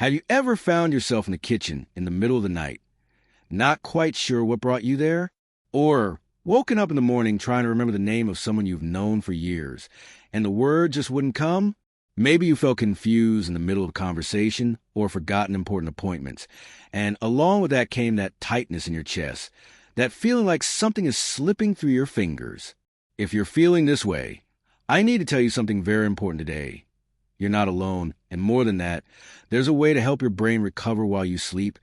Have you ever found yourself in the kitchen in the middle of the night, not quite sure what brought you there? Or woken up in the morning trying to remember the name of someone you've known for years, and the word just wouldn't come? Maybe you felt confused in the middle of a conversation or forgotten important appointments, and along with that came that tightness in your chest, that feeling like something is slipping through your fingers. If you're feeling this way, I need to tell you something very important today. You're not alone, and more than that, there's a way to help your brain recover while you sleep,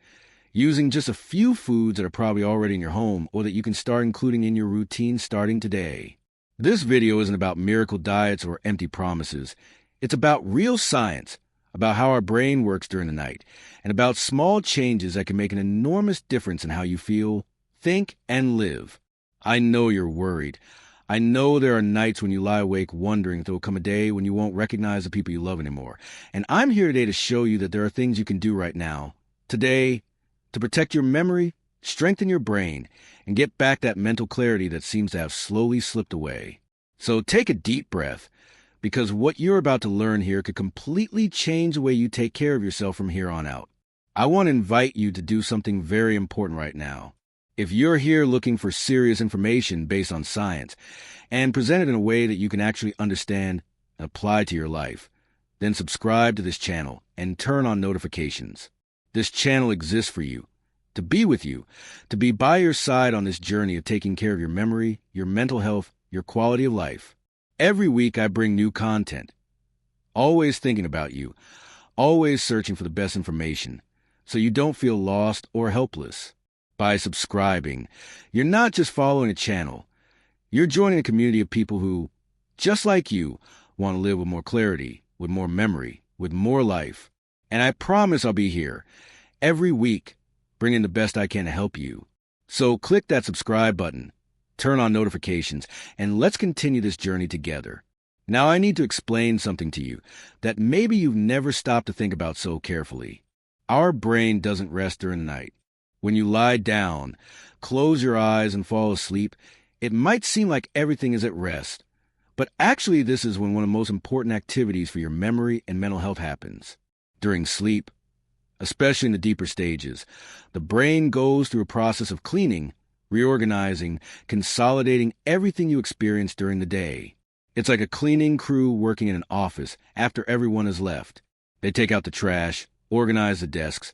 using just a few foods that are probably already in your home or that you can start including in your routine starting today. This video isn't about miracle diets or empty promises. It's about real science, about how our brain works during the night, and about small changes that can make an enormous difference in how you feel, think, and live. I know you're worried. I know there are nights when you lie awake wondering if there will come a day when you won't recognize the people you love anymore. And I'm here today to show you that there are things you can do right now, today, to protect your memory, strengthen your brain, and get back that mental clarity that seems to have slowly slipped away. So take a deep breath, because what you're about to learn here could completely change the way you take care of yourself from here on out. I want to invite you to do something very important right now. If you're here looking for serious information based on science and presented in a way that you can actually understand and apply to your life, then subscribe to this channel and turn on notifications. This channel exists for you, to be with you, to be by your side on this journey of taking care of your memory, your mental health, your quality of life. Every week I bring new content, always thinking about you, always searching for the best information, so you don't feel lost or helpless. By subscribing, you're not just following a channel, you're joining a community of people who, just like you, want to live with more clarity, with more memory, with more life. And I promise I'll be here every week, bringing the best I can to help you. So click that subscribe button, turn on notifications, and let's continue this journey together. Now I need to explain something to you that maybe you've never stopped to think about so carefully. Our brain doesn't rest during the night. When you lie down, close your eyes, and fall asleep, it might seem like everything is at rest. But actually, this is when one of the most important activities for your memory and mental health happens. During sleep, especially in the deeper stages, the brain goes through a process of cleaning, reorganizing, consolidating everything you experienced during the day. It's like a cleaning crew working in an office after everyone has left. They take out the trash, organize the desks,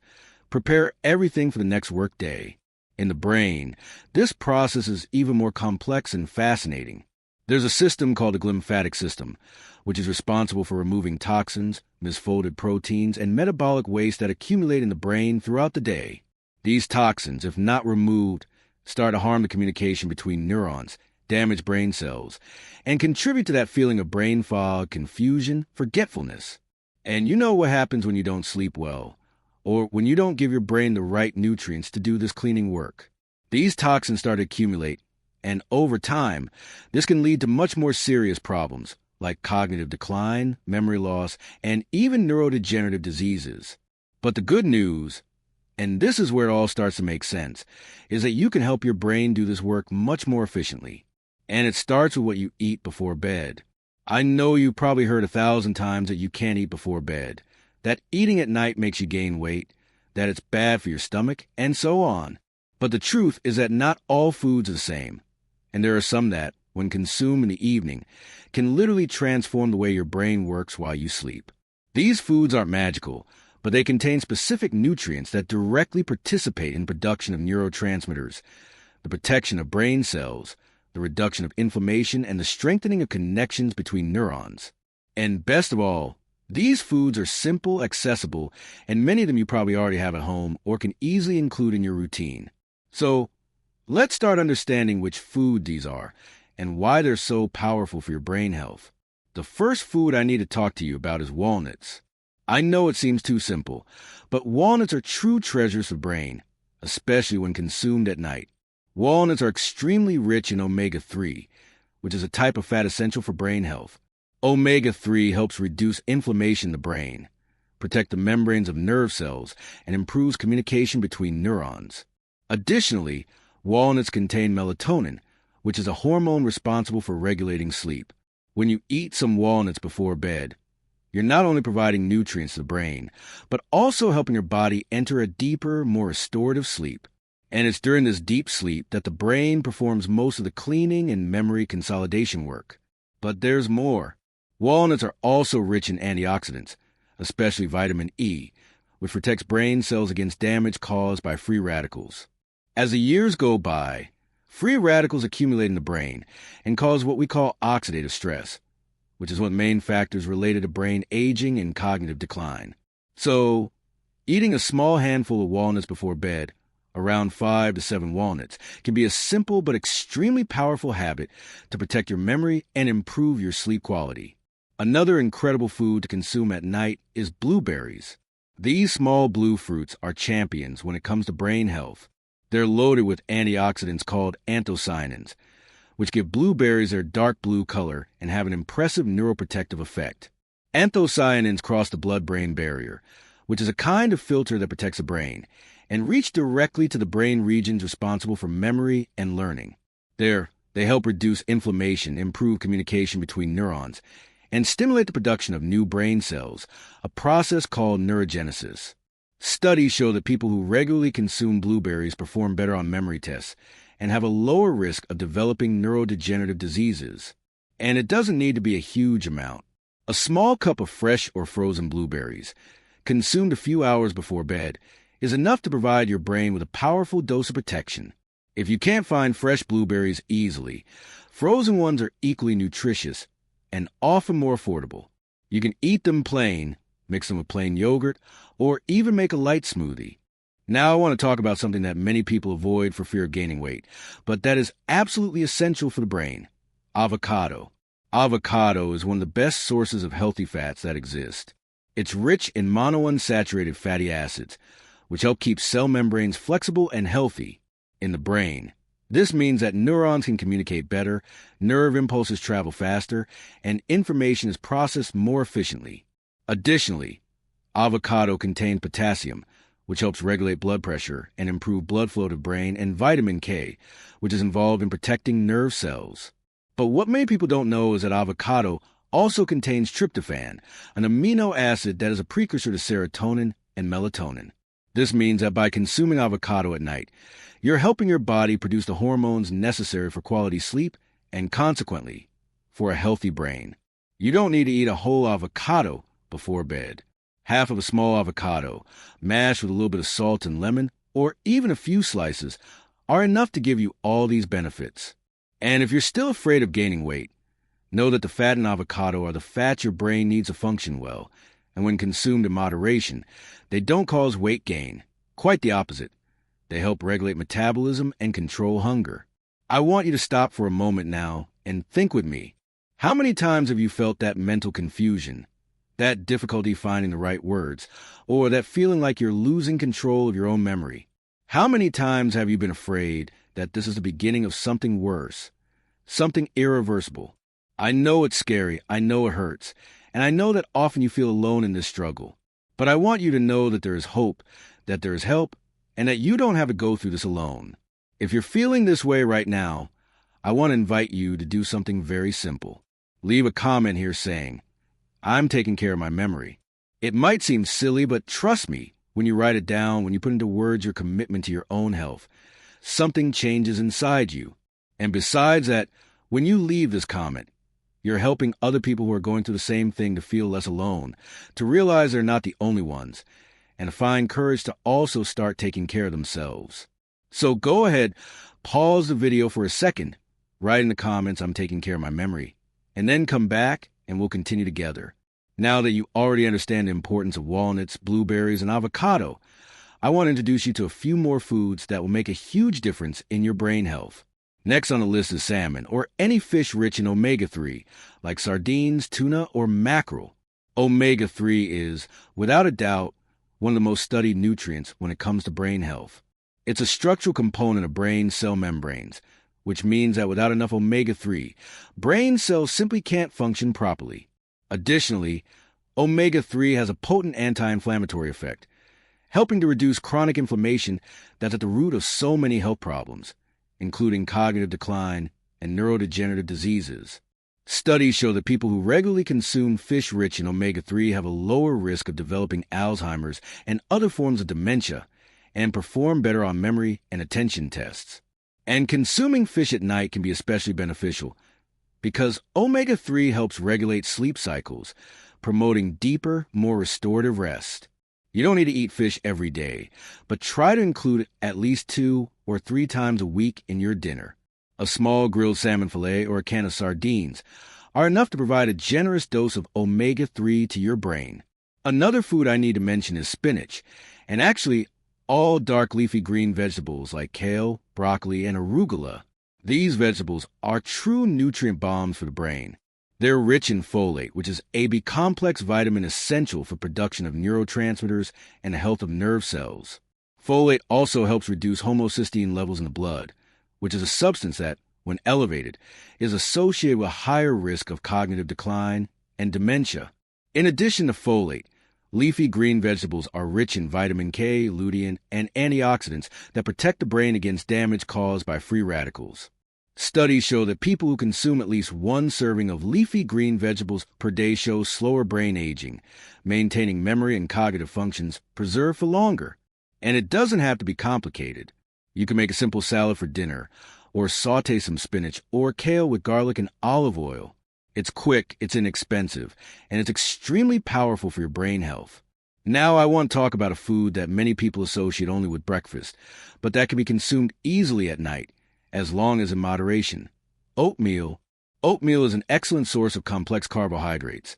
prepare everything for the next work day. In the brain, this process is even more complex and fascinating. There's a system called the glymphatic system, which is responsible for removing toxins, misfolded proteins, and metabolic waste that accumulate in the brain throughout the day. These toxins, if not removed, start to harm the communication between neurons, damage brain cells, and contribute to that feeling of brain fog, confusion, forgetfulness. And you know what happens when you don't sleep well, or when you don't give your brain the right nutrients to do this cleaning work. These toxins start to accumulate, and over time, this can lead to much more serious problems, like cognitive decline, memory loss, and even neurodegenerative diseases. But the good news, and this is where it all starts to make sense, is that you can help your brain do this work much more efficiently. And it starts with what you eat before bed. I know you've probably heard 1,000 times that you can't eat before bed, that eating at night makes you gain weight, that it's bad for your stomach, and so on. But the truth is that not all foods are the same, and there are some that, when consumed in the evening, can literally transform the way your brain works while you sleep. These foods aren't magical, but they contain specific nutrients that directly participate in production of neurotransmitters, the protection of brain cells, the reduction of inflammation, and the strengthening of connections between neurons. And best of all, these foods are simple, accessible, and many of them you probably already have at home or can easily include in your routine. So, let's start understanding which food these are and why they're so powerful for your brain health. The first food I need to talk to you about is walnuts. I know it seems too simple, but walnuts are true treasures for the brain, especially when consumed at night. Walnuts are extremely rich in omega-3, which is a type of fat essential for brain health. Omega-3 helps reduce inflammation in the brain, protect the membranes of nerve cells, and improves communication between neurons. Additionally, walnuts contain melatonin, which is a hormone responsible for regulating sleep. When you eat some walnuts before bed, You're not only providing nutrients to the brain, but also helping your body enter a deeper, more restorative sleep. And it's during this deep sleep that the brain performs most of the cleaning and memory consolidation work. But there's more. Walnuts are also rich in antioxidants, especially vitamin E, which protects brain cells against damage caused by free radicals. As the years go by, free radicals accumulate in the brain and cause what we call oxidative stress, which is one of the main factors related to brain aging and cognitive decline. So, eating a small handful of walnuts before bed, around 5 to 7 walnuts, can be a simple but extremely powerful habit to protect your memory and improve your sleep quality. Another incredible food to consume at night is blueberries. These small blue fruits are champions when it comes to brain health. They're loaded with antioxidants called anthocyanins, which give blueberries their dark blue color and have an impressive neuroprotective effect. Anthocyanins cross the blood-brain barrier, which is a kind of filter that protects the brain, and reach directly to the brain regions responsible for memory and learning. They help reduce inflammation, improve communication between neurons, and stimulate the production of new brain cells, a process called neurogenesis. Studies show that people who regularly consume blueberries perform better on memory tests and have a lower risk of developing neurodegenerative diseases. And it doesn't need to be a huge amount. A small cup of fresh or frozen blueberries, consumed a few hours before bed, is enough to provide your brain with a powerful dose of protection. If you can't find fresh blueberries easily, frozen ones are equally nutritious and often more affordable. You can eat them plain, mix them with plain yogurt, or even make a light smoothie. Now I want to talk about something that many people avoid for fear of gaining weight, but that is absolutely essential for the brain: avocado. Avocado is one of the best sources of healthy fats that exist. It's rich in monounsaturated fatty acids, which help keep cell membranes flexible and healthy in the brain. This means that neurons can communicate better, nerve impulses travel faster, and information is processed more efficiently. Additionally, avocado contains potassium, which helps regulate blood pressure and improve blood flow to the brain, and vitamin K, which is involved in protecting nerve cells. But what many people don't know is that avocado also contains tryptophan, an amino acid that is a precursor to serotonin and melatonin. This means that by consuming avocado at night, you're helping your body produce the hormones necessary for quality sleep and, consequently, for a healthy brain. You don't need to eat a whole avocado before bed. Half of a small avocado, mashed with a little bit of salt and lemon, or even a few slices, are enough to give you all these benefits. And if you're still afraid of gaining weight, know that the fat in avocado are the fats your brain needs to function well, and when consumed in moderation, they don't cause weight gain. Quite the opposite. They help regulate metabolism and control hunger. I want you to stop for a moment now and think with me. How many times have you felt that mental confusion, that difficulty finding the right words, or that feeling like you're losing control of your own memory? How many times have you been afraid that this is the beginning of something worse, something irreversible? I know it's scary, I know it hurts, and I know that often you feel alone in this struggle. But I want you to know that there is hope, that there is help, and that you don't have to go through this alone. If you're feeling this way right now, I want to invite you to do something very simple. Leave a comment here saying, "I'm taking care of my memory." It might seem silly, but trust me, when you write it down, when you put into words your commitment to your own health, something changes inside you. And besides that, when you leave this comment, you're helping other people who are going through the same thing to feel less alone, to realize they're not the only ones, and to find courage to also start taking care of themselves. So go ahead, pause the video for a second, write in the comments, "I'm taking care of my memory," and then come back and we'll continue together. Now that you already understand the importance of walnuts, blueberries, and avocado, I want to introduce you to a few more foods that will make a huge difference in your brain health. Next on the list is salmon, or any fish rich in omega-3, like sardines, tuna, or mackerel. Omega-3 is, without a doubt, one of the most studied nutrients when it comes to brain health. It's a structural component of brain cell membranes, which means that without enough omega-3, brain cells simply can't function properly. Additionally, omega-3 has a potent anti-inflammatory effect, helping to reduce chronic inflammation that's at the root of so many health problems, including cognitive decline and neurodegenerative diseases. Studies show that people who regularly consume fish rich in omega-3 have a lower risk of developing Alzheimer's and other forms of dementia, and perform better on memory and attention tests. And consuming fish at night can be especially beneficial because omega-3 helps regulate sleep cycles, promoting deeper, more restorative rest. You don't need to eat fish every day, but try to include at least 2 or 3 times a week in your dinner. A small grilled salmon fillet or a can of sardines are enough to provide a generous dose of omega-3 to your brain. Another food I need to mention is spinach, and actually all dark leafy green vegetables like kale, broccoli, and arugula. These vegetables are true nutrient bombs for the brain. They're rich in folate, which is a B-complex vitamin essential for production of neurotransmitters and the health of nerve cells. Folate also helps reduce homocysteine levels in the blood, which is a substance that, when elevated, is associated with a higher risk of cognitive decline and dementia. In addition to folate, leafy green vegetables are rich in vitamin K, lutein, and antioxidants that protect the brain against damage caused by free radicals. Studies show that people who consume at least 1 serving of leafy green vegetables per day show slower brain aging, maintaining memory and cognitive functions preserved for longer. And it doesn't have to be complicated. You can make a simple salad for dinner, or saute some spinach or kale with garlic and olive oil. It's quick, it's inexpensive, and it's extremely powerful for your brain health. Now I want to talk about a food that many people associate only with breakfast, but that can be consumed easily at night, as long as in moderation. Oatmeal. Oatmeal is an excellent source of complex carbohydrates,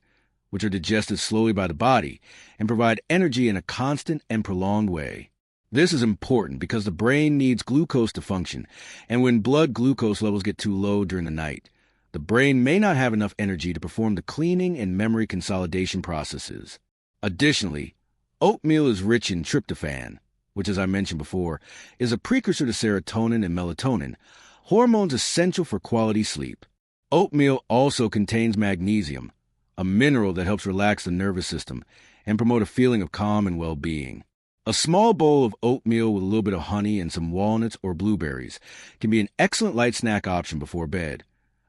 which are digested slowly by the body and provide energy in a constant and prolonged way. This is important because the brain needs glucose to function, and when blood glucose levels get too low during the night, the brain may not have enough energy to perform the cleaning and memory consolidation processes. Additionally, oatmeal is rich in tryptophan, which, as I mentioned before, is a precursor to serotonin and melatonin, hormones essential for quality sleep. Oatmeal also contains magnesium, a mineral that helps relax the nervous system and promote a feeling of calm and well-being. A small bowl of oatmeal with a little bit of honey and some walnuts or blueberries can be an excellent light snack option before bed,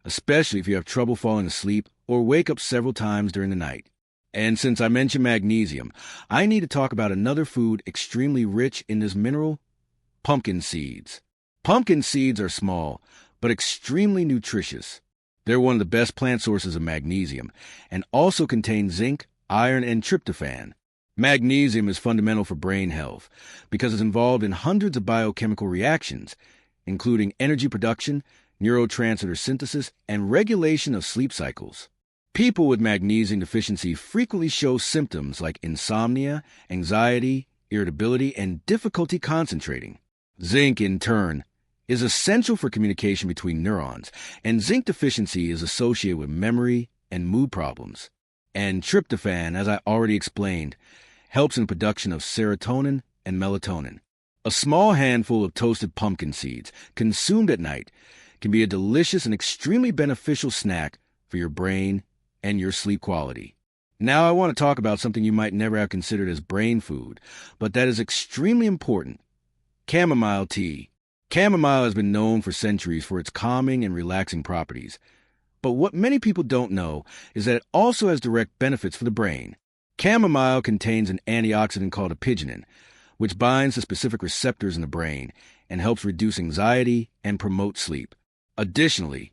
especially if you have trouble falling asleep or wake up several times during the night. And since I mentioned magnesium, I need to talk about another food extremely rich in this mineral: pumpkin seeds. Pumpkin seeds are small, but extremely nutritious. They're one of the best plant sources of magnesium, and also contain zinc, iron, and tryptophan. Magnesium is fundamental for brain health because it's involved in hundreds of biochemical reactions, including energy production, neurotransmitter synthesis, and regulation of sleep cycles. People with magnesium deficiency frequently show symptoms like insomnia, anxiety, irritability, and difficulty concentrating. Zinc, in turn, is essential for communication between neurons, and zinc deficiency is associated with memory and mood problems. And tryptophan, as I already explained, helps in the production of serotonin and melatonin. A small handful of toasted pumpkin seeds consumed at night can be a delicious and extremely beneficial snack for your brain and your sleep quality. Now I want to talk about something you might never have considered as brain food, but that is extremely important: chamomile tea. Chamomile has been known for centuries for its calming and relaxing properties. But what many people don't know is that it also has direct benefits for the brain. Chamomile contains an antioxidant called apigenin, which binds to specific receptors in the brain and helps reduce anxiety and promote sleep. Additionally,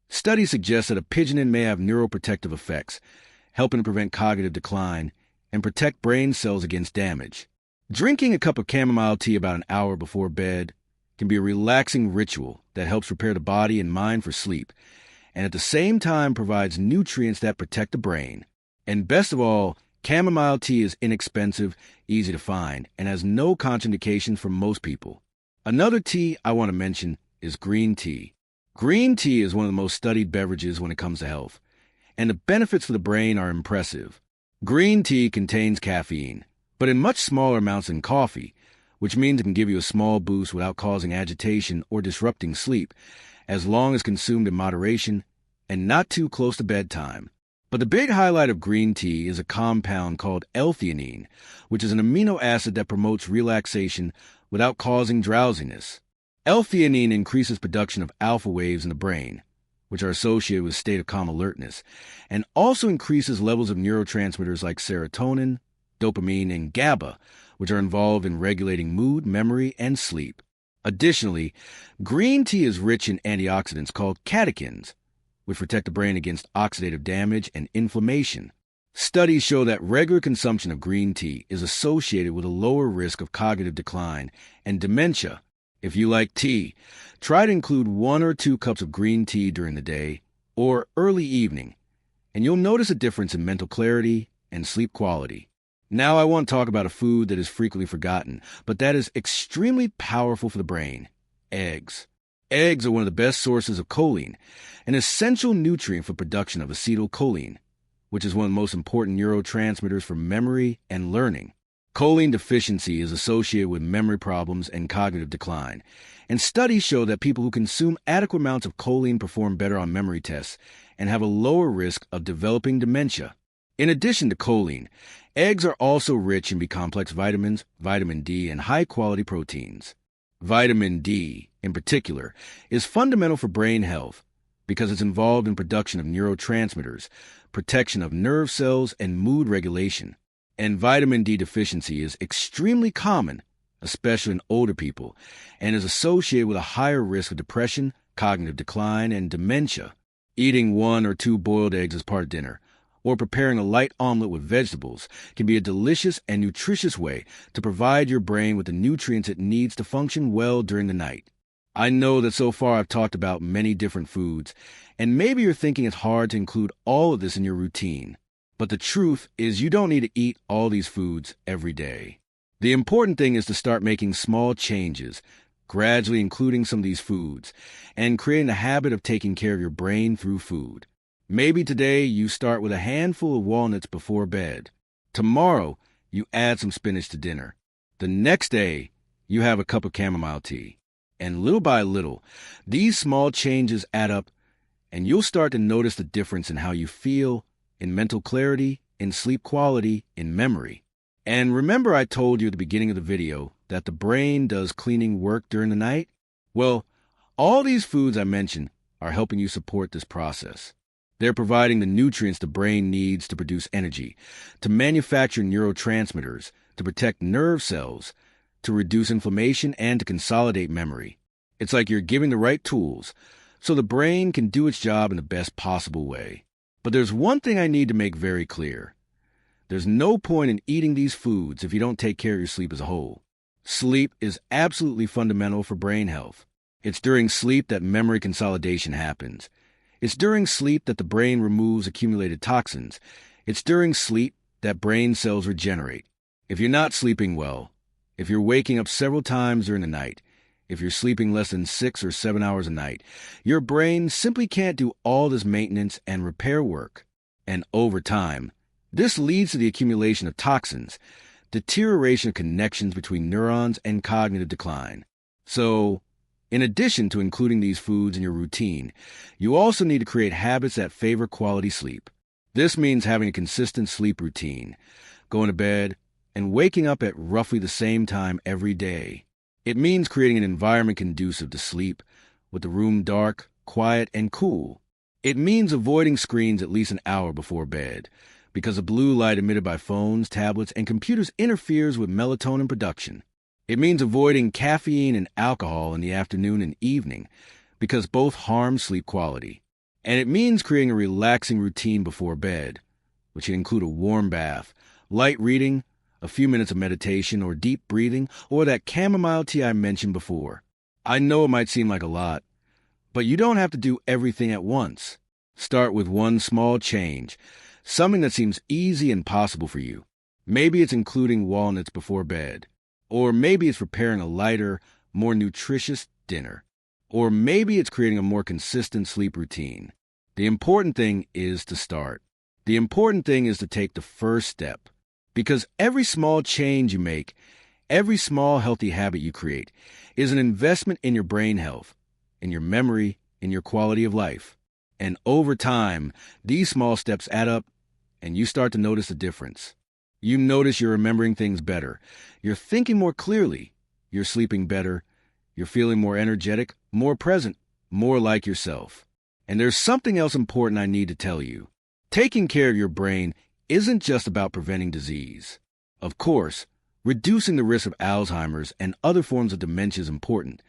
studies suggest that apigenin may have neuroprotective effects, helping to prevent cognitive decline and protect brain cells against damage. Drinking a cup of chamomile tea about an hour before bed can be a relaxing ritual that helps prepare the body and mind for sleep, and at the same time provides nutrients that protect the brain. And best of all, chamomile tea is inexpensive, easy to find, and has no contraindications for most people. Another tea I want to mention is green tea. Green tea is one of the most studied beverages when it comes to health, and the benefits for the brain are impressive. Green tea contains caffeine, but in much smaller amounts than coffee, which means it can give you a small boost without causing agitation or disrupting sleep, as long as consumed in moderation and not too close to bedtime. But the big highlight of green tea is a compound called L-theanine, which is an amino acid that promotes relaxation without causing drowsiness. L-theanine increases production of alpha waves in the brain, which are associated with a state of calm alertness, and also increases levels of neurotransmitters like serotonin, dopamine, and GABA, which are involved in regulating mood, memory, and sleep. Additionally, green tea is rich in antioxidants called catechins, which protect the brain against oxidative damage and inflammation. Studies show that regular consumption of green tea is associated with a lower risk of cognitive decline and dementia. If you like tea, try to include 1 or 2 cups of green tea during the day or early evening, and you'll notice a difference in mental clarity and sleep quality. Now I want to talk about a food that is frequently forgotten, but that is extremely powerful for the brain: eggs. Eggs are one of the best sources of choline, an essential nutrient for production of acetylcholine, which is one of the most important neurotransmitters for memory and learning. Choline deficiency is associated with memory problems and cognitive decline, and studies show that people who consume adequate amounts of choline perform better on memory tests and have a lower risk of developing dementia. In addition to choline, eggs are also rich in B-complex vitamins, vitamin D, and high-quality proteins. Vitamin D, in particular, is fundamental for brain health because it's involved in production of neurotransmitters, protection of nerve cells, and mood regulation. And vitamin D deficiency is extremely common, especially in older people, and is associated with a higher risk of depression, cognitive decline, and dementia. Eating 1 or 2 boiled eggs as part of dinner, or preparing a light omelet with vegetables, can be a delicious and nutritious way to provide your brain with the nutrients it needs to function well during the night. I know that so far I've talked about many different foods, and maybe you're thinking it's hard to include all of this in your routine. But the truth is you don't need to eat all these foods every day. The important thing is to start making small changes, gradually including some of these foods, and creating a habit of taking care of your brain through food. Maybe today you start with a handful of walnuts before bed. Tomorrow, you add some spinach to dinner. The next day, you have a cup of chamomile tea. And little by little, these small changes add up, and you'll start to notice the difference in how you feel, in mental clarity, in sleep quality, in memory. And remember I told you at the beginning of the video that the brain does cleaning work during the night? Well, all these foods I mentioned are helping you support this process. They're providing the nutrients the brain needs to produce energy, to manufacture neurotransmitters, to protect nerve cells, to reduce inflammation, and to consolidate memory. It's like you're giving the right tools so the brain can do its job in the best possible way. But there's one thing I need to make very clear. There's no point in eating these foods if you don't take care of your sleep as a whole. Sleep is absolutely fundamental for brain health. It's during sleep that memory consolidation happens. It's during sleep that the brain removes accumulated toxins. It's during sleep that brain cells regenerate. If you're not sleeping well, if you're waking up several times during the night, if you're sleeping less than 6 or 7 hours a night, your brain simply can't do all this maintenance and repair work. And over time, this leads to the accumulation of toxins, deterioration of connections between neurons, and cognitive decline. So, in addition to including these foods in your routine, you also need to create habits that favor quality sleep. This means having a consistent sleep routine, going to bed, and waking up at roughly the same time every day. It means creating an environment conducive to sleep, with the room dark, quiet, and cool. It means avoiding screens at least an hour before bed, because the blue light emitted by phones, tablets, and computers interferes with melatonin production. It means avoiding caffeine and alcohol in the afternoon and evening, because both harm sleep quality. And it means creating a relaxing routine before bed, which can include a warm bath, light reading, a few minutes of meditation or deep breathing, or that chamomile tea I mentioned before. I know it might seem like a lot, but you don't have to do everything at once. Start with one small change, something that seems easy and possible for you. Maybe it's including walnuts before bed, or maybe it's preparing a lighter, more nutritious dinner, or maybe it's creating a more consistent sleep routine. The important thing is to start. The important thing is to take the first step. Because every small change you make, every small healthy habit you create, is an investment in your brain health, in your memory, in your quality of life. And over time, these small steps add up, and you start to notice a difference. You notice you're remembering things better, you're thinking more clearly, you're sleeping better, you're feeling more energetic, more present, more like yourself. And there's something else important I need to tell you. Taking care of your brain isn't just about preventing disease. Of course, reducing the risk of Alzheimer's and other forms of dementia is important,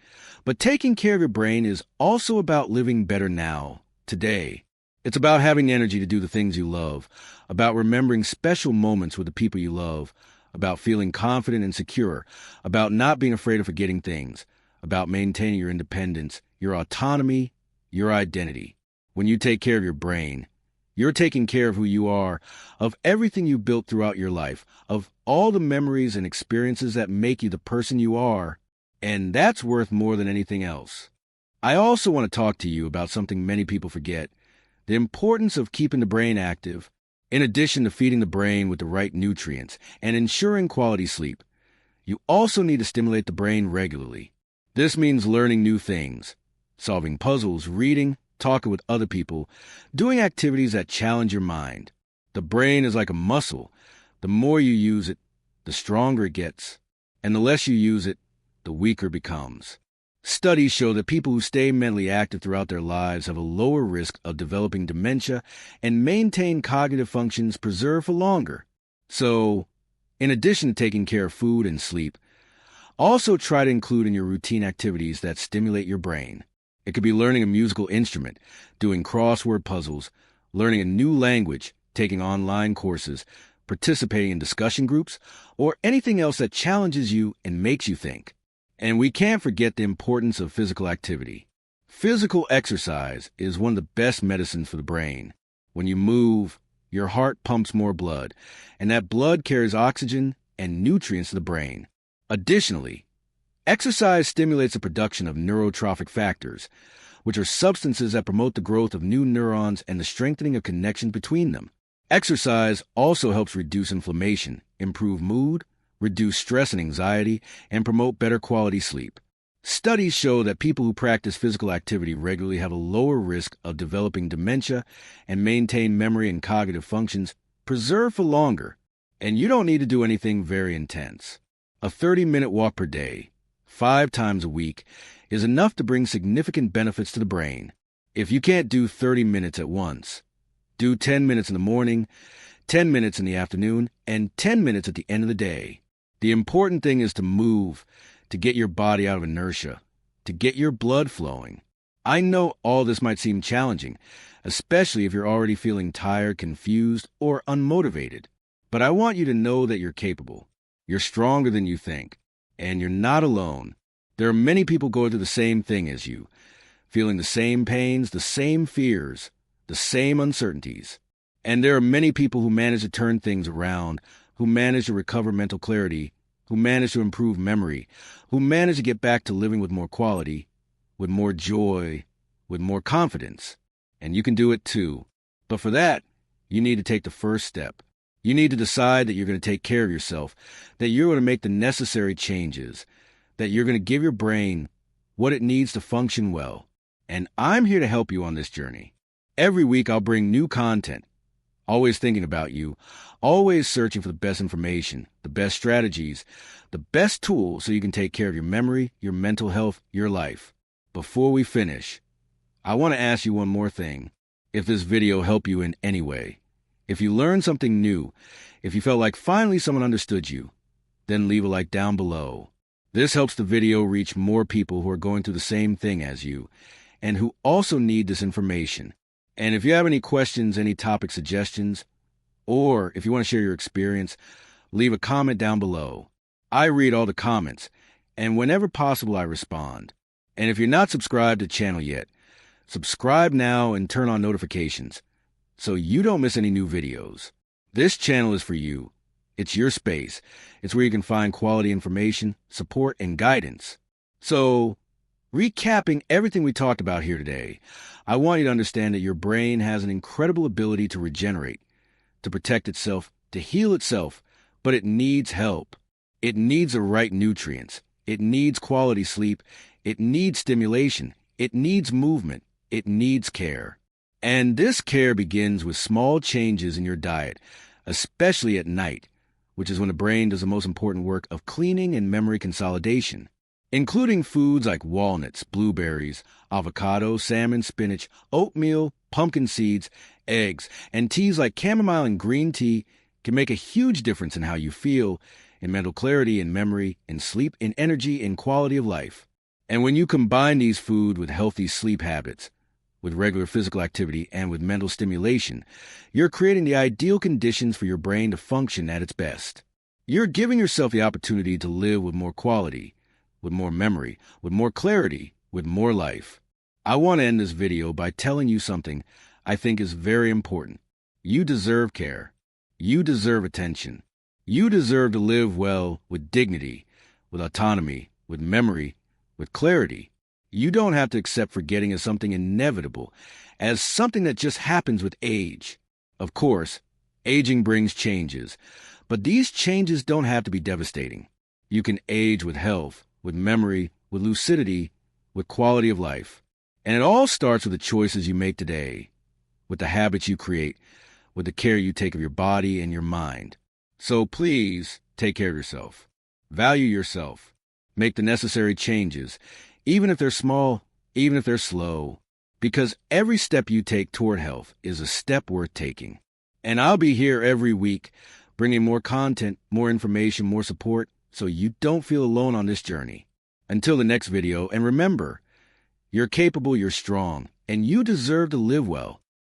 but taking care of your brain is also about living better now, today. It's about having the energy to do the things you love, about remembering special moments with the people you love, about feeling confident and secure, about not being afraid of forgetting things, about maintaining your independence, your autonomy, your identity. When you take care of your brain, you're taking care of who you are, of everything you built throughout your life, of all the memories and experiences that make you the person you are, and that's worth more than anything else. I also want to talk to you about something many people forget: the importance of keeping the brain active. In addition to feeding the brain with the right nutrients and ensuring quality sleep, you also need to stimulate the brain regularly. This means learning new things, solving puzzles, reading, talking with other people, doing activities that challenge your mind. The brain is like a muscle. The more you use it, the stronger it gets, and the less you use it, the weaker it becomes. Studies show that people who stay mentally active throughout their lives have a lower risk of developing dementia and maintain cognitive functions preserved for longer. So, in addition to taking care of food and sleep, also try to include in your routine activities that stimulate your brain. It could be learning a musical instrument, doing crossword puzzles, learning a new language, taking online courses, participating in discussion groups, or anything else that challenges you and makes you think. And we can't forget the importance of physical activity. Physical exercise is one of the best medicines for the brain. When you move, your heart pumps more blood, and that blood carries oxygen and nutrients to the brain. Additionally, exercise stimulates the production of neurotrophic factors, which are substances that promote the growth of new neurons and the strengthening of connections between them. Exercise also helps reduce inflammation, improve mood, reduce stress and anxiety, and promote better quality sleep. Studies show that people who practice physical activity regularly have a lower risk of developing dementia and maintain memory and cognitive functions preserved for longer. And you don't need to do anything very intense. A 30-minute walk per day, 5 times a week, is enough to bring significant benefits to the brain. If you can't do 30 minutes at once, do 10 minutes in the morning, 10 minutes in the afternoon, and 10 minutes at the end of the day. The important thing is to move, to get your body out of inertia, to get your blood flowing. I know all this might seem challenging, especially if you're already feeling tired, confused, or unmotivated. But I want you to know that you're capable. You're stronger than you think, and you're not alone. There are many people going through the same thing as you, feeling the same pains, the same fears, the same uncertainties. And there are many people who manage to turn things around, who manage to recover mental clarity, who manage to improve memory, who manage to get back to living with more quality, with more joy, with more confidence. And you can do it too. But for that, you need to take the first step. You need to decide that you're going to take care of yourself, that you're going to make the necessary changes, that you're going to give your brain what it needs to function well. And I'm here to help you on this journey. Every week I'll bring new content, always thinking about you, always searching for the best information, the best strategies, the best tools so you can take care of your memory, your mental health, your life. Before we finish, I want to ask you one more thing. If this video helped you in any way, if you learned something new, if you felt like finally someone understood you, then leave a like down below. This helps the video reach more people who are going through the same thing as you, and who also need this information. And if you have any questions, any topic suggestions, or if you want to share your experience, leave a comment down below. I read all the comments, and whenever possible I respond. And if you're not subscribed to the channel yet, subscribe now and turn on notifications so you don't miss any new videos. This channel is for you. It's your space. It's where you can find quality information, support, and guidance. So, recapping everything we talked about here today, I want you to understand that your brain has an incredible ability to regenerate, to protect itself, to heal itself, but it needs help. It needs the right nutrients. It needs quality sleep. It needs stimulation. It needs movement. It needs care. And this care begins with small changes in your diet, especially at night, which is when the brain does the most important work of cleaning and memory consolidation. including foods like walnuts, blueberries, avocado, salmon, spinach, oatmeal, pumpkin seeds, eggs, and teas like chamomile and green tea can make a huge difference in how you feel, in mental clarity, in memory, in sleep, in energy, in quality of life. And when you combine these foods with healthy sleep habits, with regular physical activity, and with mental stimulation, you're creating the ideal conditions for your brain to function at its best. You're giving yourself the opportunity to live with more quality, with more memory, with more clarity, with more life. I want to end this video by telling you something I think is very important. You deserve care. You deserve attention. You deserve to live well with dignity, with autonomy, with memory, with clarity. You don't have to accept forgetting as something inevitable, as something that just happens with age. Of course, aging brings changes, but these changes don't have to be devastating. You can age with health, with memory, with lucidity, with quality of life. And it all starts with the choices you make today, with the habits you create, with the care you take of your body and your mind. So please take care of yourself. Value yourself. Make the necessary changes, even if they're small, even if they're slow, because every step you take toward health is a step worth taking. And I'll be here every week, bringing more content, more information, more support, so you don't feel alone on this journey. Until the next video, and remember, you're capable, you're strong, and you deserve to live well.